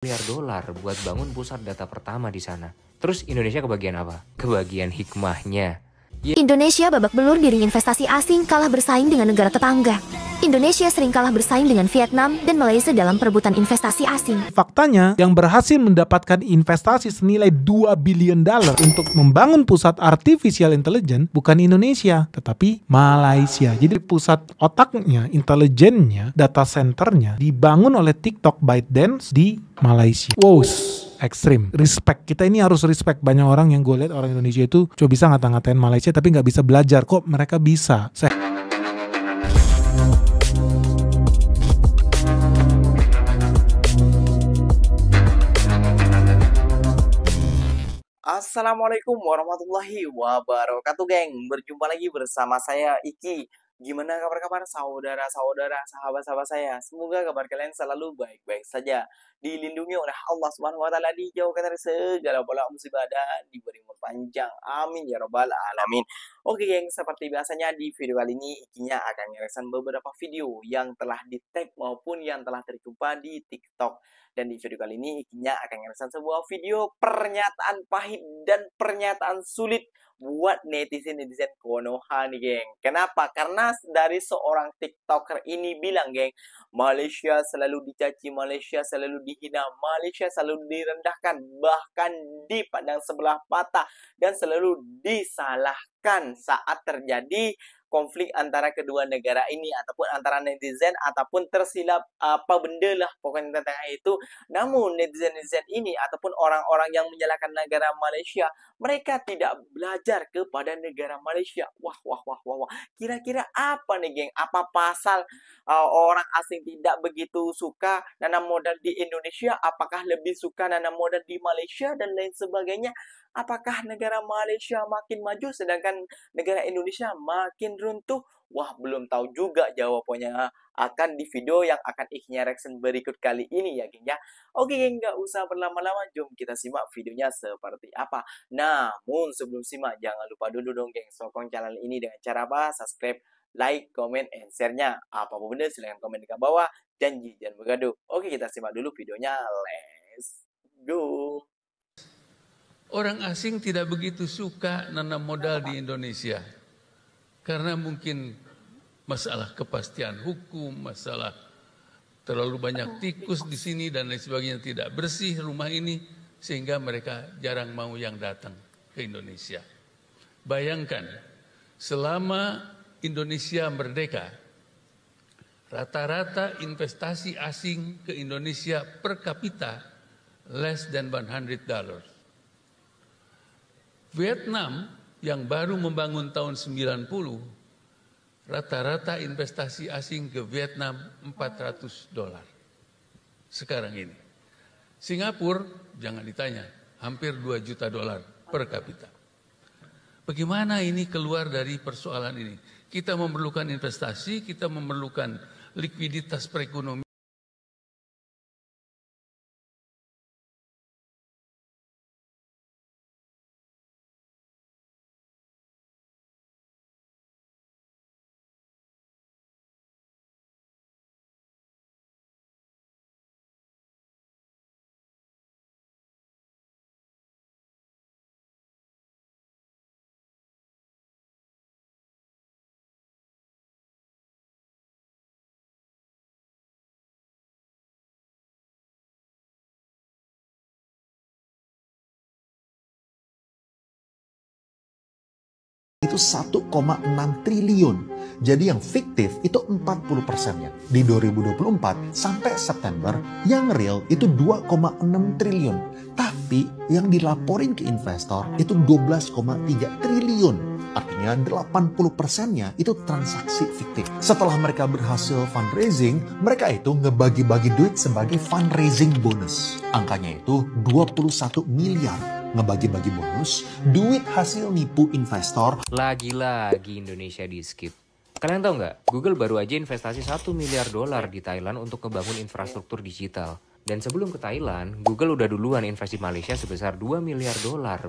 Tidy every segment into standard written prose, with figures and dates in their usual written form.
miliar dolar buat bangun pusat data pertama di sana. Terus Indonesia kebagian apa? Kebagian hikmahnya. Indonesia babak belur diri investasi asing kalah bersaing dengan negara tetangga. Indonesia sering kalah bersaing dengan Vietnam dan Malaysia dalam perebutan investasi asing. Faktanya, yang berhasil mendapatkan investasi senilai $2 billion untuk membangun pusat artificial intelligence bukan Indonesia, tetapi Malaysia. Jadi pusat otaknya, intelijennya, data centernya dibangun oleh TikTok ByteDance di Malaysia. Wow, ekstrim. Respect. Kita ini harus respect. Banyak orang yang gue lihat orang Indonesia itu coba bisa ngata-ngatain Malaysia tapi nggak bisa belajar. Kok mereka bisa? Assalamualaikum warahmatullahi wabarakatuh, geng. Berjumpa lagi bersama saya Iki. Gimana kabar-kabar saudara-saudara, sahabat-sahabat saya? Semoga kabar kalian selalu baik-baik saja, dilindungi oleh Allah Subhanahu wa taala, dijauhkan dari segala bala musibah dan diberi umur panjang. Amin ya rabbal alamin. Oke, geng, seperti biasanya di video kali ini Ikinya akan ngereaksi beberapa video yang telah di-tag maupun yang telah terjumpa di TikTok. Dan di video kali ini Ikinya akan ngereaksi sebuah video pernyataan pahit dan pernyataan sulit buat netizen-netizen Konoha nih, geng. Kenapa? Karena dari seorang TikToker ini bilang, geng, Malaysia selalu dicaci, Malaysia selalu dihina, Malaysia selalu direndahkan, bahkan dipandang sebelah mata dan selalu disalahkan saat terjadi konflik antara kedua negara ini ataupun antara netizen ataupun tersilap apa benda lah pokoknya tentang itu. Namun netizen-netizen ini ataupun orang-orang yang menyalahkan negara Malaysia, mereka tidak belajar kepada negara Malaysia. Wah. Kira-kira apa nih, geng? Apa pasal orang asing tidak begitu suka nanam modal di Indonesia? Apakah lebih suka nanam modal di Malaysia dan lain sebagainya? Apakah negara Malaysia makin maju sedangkan negara Indonesia makin runtuh? Wah, belum tahu juga jawabannya akan di video yang akan Ikinya reaction berikut kali ini ya, geng ya. Oke, geng, nggak usah berlama-lama, jom kita simak videonya seperti apa. Namun sebelum simak, jangan lupa dulu dong, geng, sokong channel ini dengan cara apa? Subscribe, like, comment, and share-nya. Apapun benda silahkan komen di bawah. Janji jangan bergaduh. Oke, kita simak dulu videonya. Let's go. Orang asing tidak begitu suka nanam modal di Indonesia karena mungkin masalah kepastian hukum, masalah terlalu banyak tikus di sini dan lain sebagainya, tidak bersih rumah ini sehingga mereka jarang mau yang datang ke Indonesia. Bayangkan, selama Indonesia merdeka, rata-rata investasi asing ke Indonesia per kapita less than $100. Vietnam yang baru membangun tahun 90, rata-rata investasi asing ke Vietnam $400 sekarang ini. Singapura, jangan ditanya, hampir $2 juta per kapita. Bagaimana ini keluar dari persoalan ini? Kita memerlukan investasi, kita memerlukan likuiditas perekonomian. Itu 1,6 triliun. Jadi yang fiktif itu 40%-nya. Di 2024 sampai September yang real itu 2,6 triliun. Tapi yang dilaporin ke investor itu 12,3 triliun. Artinya 80%-nya itu transaksi fiktif. Setelah mereka berhasil fundraising, mereka itu ngebagi-bagi duit sebagai fundraising bonus. Angkanya itu 21 miliar. Ngebagi-bagi bonus, duit hasil nipu investor. Lagi-lagi Indonesia di skip. Kalian tahu nggak? Google baru aja investasi $1 miliar di Thailand untuk ngebangun infrastruktur digital. Dan sebelum ke Thailand, Google udah duluan investasi Malaysia sebesar $2 miliar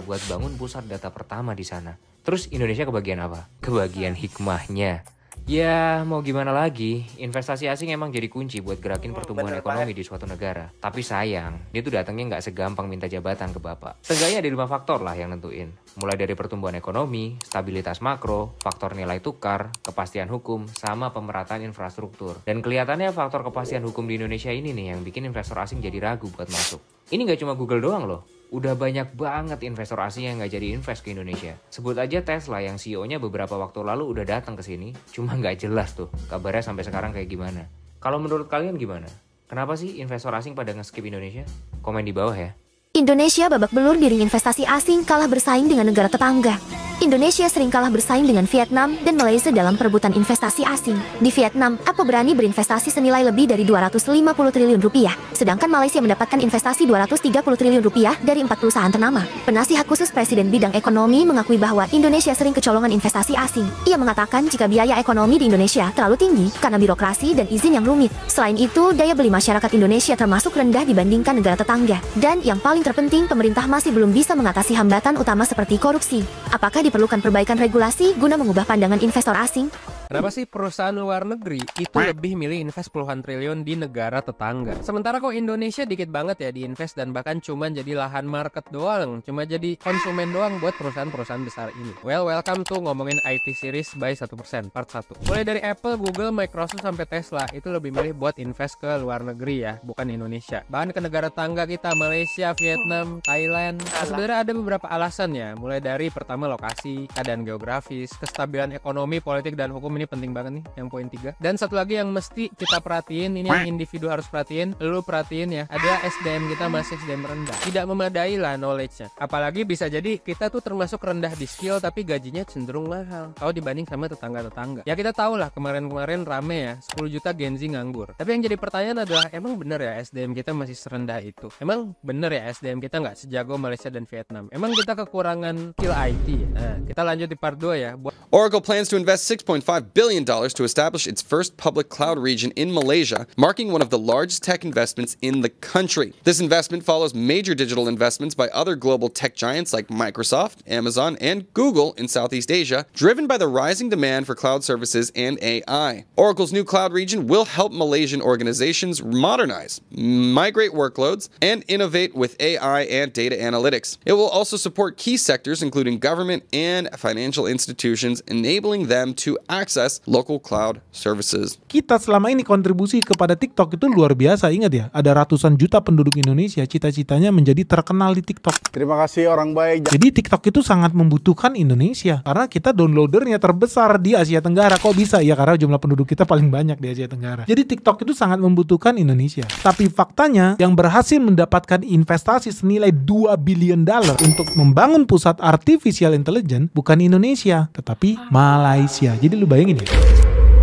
buat bangun pusat data pertama di sana. Terus Indonesia kebagian apa? Kebagian hikmahnya. Ya, mau gimana lagi, investasi asing emang jadi kunci buat gerakin pertumbuhan bener ekonomi di suatu negara. Tapi sayang, dia tuh datangnya nggak segampang minta jabatan ke bapak. Seenggaknya ada 5 faktor lah yang nentuin. Mulai dari pertumbuhan ekonomi, stabilitas makro, faktor nilai tukar, kepastian hukum, sama pemerataan infrastruktur. Dan kelihatannya faktor kepastian hukum di Indonesia ini nih yang bikin investor asing jadi ragu buat masuk. Ini nggak cuma Google doang loh. Udah banyak banget investor asing yang nggak jadi invest ke Indonesia. Sebut aja Tesla yang CEO-nya beberapa waktu lalu udah datang ke sini, cuma nggak jelas tuh kabarnya sampai sekarang kayak gimana. Kalau menurut kalian gimana? Kenapa sih investor asing pada nge-skip Indonesia? Komen di bawah ya. Indonesia babak belur diri investasi asing kalah bersaing dengan negara tetangga. Indonesia sering kalah bersaing dengan Vietnam dan Malaysia dalam perebutan investasi asing. Di Vietnam, Apple berani berinvestasi senilai lebih dari 250 triliun rupiah, sedangkan Malaysia mendapatkan investasi 230 triliun rupiah dari 4 perusahaan ternama. Penasihat khusus Presiden bidang ekonomi mengakui bahwa Indonesia sering kecolongan investasi asing. Ia mengatakan jika biaya ekonomi di Indonesia terlalu tinggi karena birokrasi dan izin yang rumit. Selain itu, daya beli masyarakat Indonesia termasuk rendah dibandingkan negara tetangga. Dan yang paling terpenting, pemerintah masih belum bisa mengatasi hambatan utama seperti korupsi. Apakah diperlukan perbaikan regulasi guna mengubah pandangan investor asing? Kenapa sih perusahaan luar negeri itu lebih milih invest puluhan triliun di negara tetangga? Sementara kok Indonesia dikit banget ya diinvest dan bahkan cuma jadi lahan market doang, cuma jadi konsumen doang buat perusahaan-perusahaan besar ini. Well, welcome to ngomongin IT series by 1% part 1. Mulai dari Apple, Google, Microsoft sampai Tesla itu lebih milih buat invest ke luar negeri ya, bukan Indonesia. Bahkan ke negara tetangga kita, Malaysia, Vietnam, Thailand. Nah, sebenarnya ada beberapa alasan ya, mulai dari pertama lokasi, keadaan geografis, kestabilan ekonomi, politik dan hukum. Ini penting banget nih yang poin 3. Dan satu lagi yang mesti kita perhatiin, ini yang individu harus perhatiin, lu perhatiin ya, adalah SDM kita masih SDM rendah, tidak memadai lah knowledge-nya. Apalagi bisa jadi kita tuh termasuk rendah di skill tapi gajinya cenderung mahal kalau dibanding sama tetangga-tetangga. Ya kita tahu lah kemarin-kemarin rame ya 10 juta Gen Z nganggur. Tapi yang jadi pertanyaan adalah emang bener ya SDM kita masih serendah itu? Emang bener ya SDM kita nggak sejago Malaysia dan Vietnam? Emang kita kekurangan skill IT ya? Nah, kita lanjut di part 2 ya. Oracle plans to invest $6.5 billion to establish its first public cloud region in Malaysia, marking one of the largest tech investments in the country. This investment follows major digital investments by other global tech giants like Microsoft, Amazon, and Google in Southeast Asia, driven by the rising demand for cloud services and AI. Oracle's new cloud region will help Malaysian organizations modernize, migrate workloads, and innovate with AI and data analytics. It will also support key sectors including government and financial institutions, enabling them to access local cloud services. Kita selama ini kontribusi kepada TikTok itu luar biasa. Ingat ya, ada ratusan juta penduduk Indonesia cita-citanya menjadi terkenal di TikTok. Terima kasih orang baik. Jadi TikTok itu sangat membutuhkan Indonesia karena kita downloadernya terbesar di Asia Tenggara. Kok bisa? Ya karena jumlah penduduk kita paling banyak di Asia Tenggara. Jadi TikTok itu sangat membutuhkan Indonesia. Tapi faktanya yang berhasil mendapatkan investasi senilai 2 billion dollar untuk membangun pusat artificial intelligence bukan Indonesia, tetapi Malaysia. Jadi lu bayangin ya,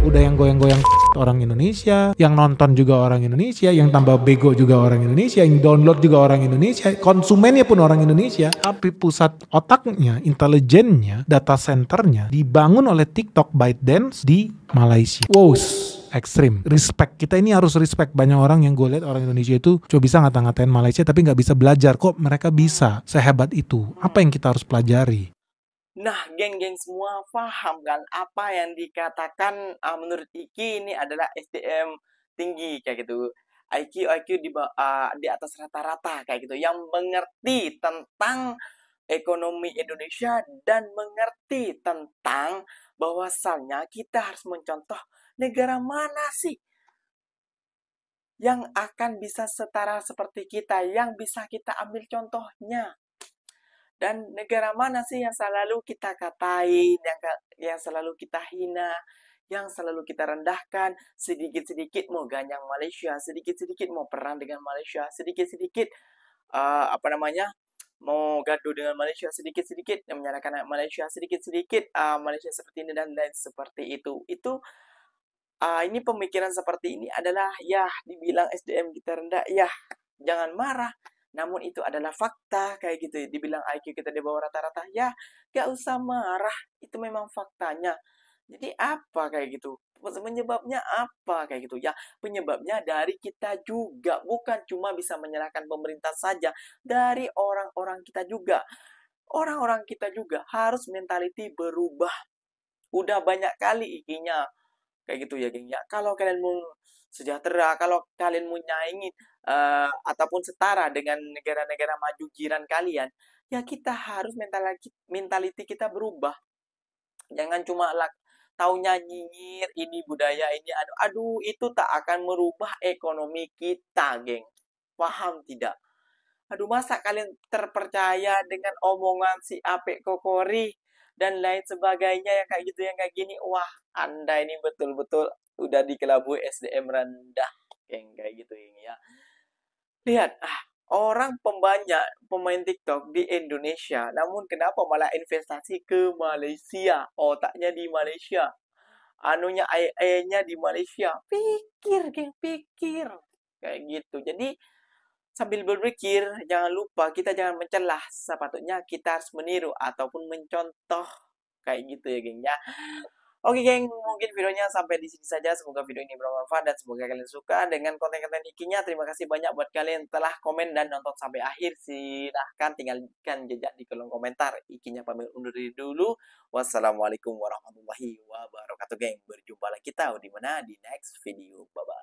udah yang goyang-goyang orang Indonesia, yang nonton juga orang Indonesia, yang tambah bego juga orang Indonesia, yang download juga orang Indonesia, konsumennya pun orang Indonesia, tapi pusat otaknya, intelijennya, data centernya dibangun oleh TikTok ByteDance di Malaysia. Wow, ekstrim. Respect. Kita ini harus respect. Banyak orang yang gue lihat orang Indonesia itu coba bisa ngata-ngatain Malaysia tapi nggak bisa belajar. Kok mereka bisa sehebat itu? Apa yang kita harus pelajari? Nah, geng-geng semua paham kan apa yang dikatakan menurut Iki ini adalah SDM tinggi kayak gitu. IQ di atas rata-rata kayak gitu, yang mengerti tentang ekonomi Indonesia dan mengerti tentang bahwasannya kita harus mencontoh negara mana sih yang akan bisa setara seperti kita, yang bisa kita ambil contohnya. Dan negara mana sih yang selalu kita katain, yang selalu kita hina, yang selalu kita rendahkan, sedikit-sedikit mau ganyang Malaysia, sedikit-sedikit mau perang dengan Malaysia, sedikit-sedikit mau gaduh dengan Malaysia, sedikit-sedikit yang menyalahkan Malaysia, sedikit-sedikit Malaysia seperti ini dan lain seperti itu. Ini pemikiran seperti ini adalah ya dibilang SDM kita rendah, ya jangan marah. Namun itu adalah fakta kayak gitu. Dibilang IQ kita di bawah rata-rata, ya gak usah marah. Itu memang faktanya. Jadi apa kayak gitu? Penyebabnya apa kayak gitu? Ya penyebabnya dari kita juga. Bukan cuma bisa menyalahkan pemerintah saja. Dari orang-orang kita juga. Orang-orang kita juga harus mentality berubah. Udah banyak kali Ikinya Kayak gitu ya, geng ya. Kalau kalian mau sejahtera, kalau kalian mau nyaingin ataupun setara dengan negara-negara maju jiran kalian, ya kita harus mentality kita berubah. Jangan cuma taunya nyinyir ini budaya ini, aduh itu tak akan merubah ekonomi kita, geng. Paham tidak? Aduh, masa kalian terpercaya dengan omongan si Apek Kokori dan lain sebagainya yang kayak gitu, yang kayak gini? Wah, Anda ini betul-betul udah dikelabui SDM rendah, geng, kayak gitu ini ya. Lihat, orang pemain TikTok di Indonesia, namun kenapa malah investasi ke Malaysia? Otaknya di Malaysia. Anunya AI-nya di Malaysia. Pikir, geng, pikir. Kayak gitu. Jadi, sambil berpikir, jangan lupa kita jangan mencelah. Sepatutnya kita harus meniru ataupun mencontoh. Kayak gitu ya, geng, ya. Oke, geng, mungkin videonya sampai di sini saja. Semoga video ini bermanfaat dan semoga kalian suka dengan konten-konten ikinya. Terima kasih banyak buat kalian telah komen dan nonton sampai akhir. Silahkan tinggalkan jejak di kolom komentar. Ikinya pamit undur diri dulu. Wassalamualaikum warahmatullahi wabarakatuh, geng. Berjumpa lagi kita di mana di next video. Bye-bye.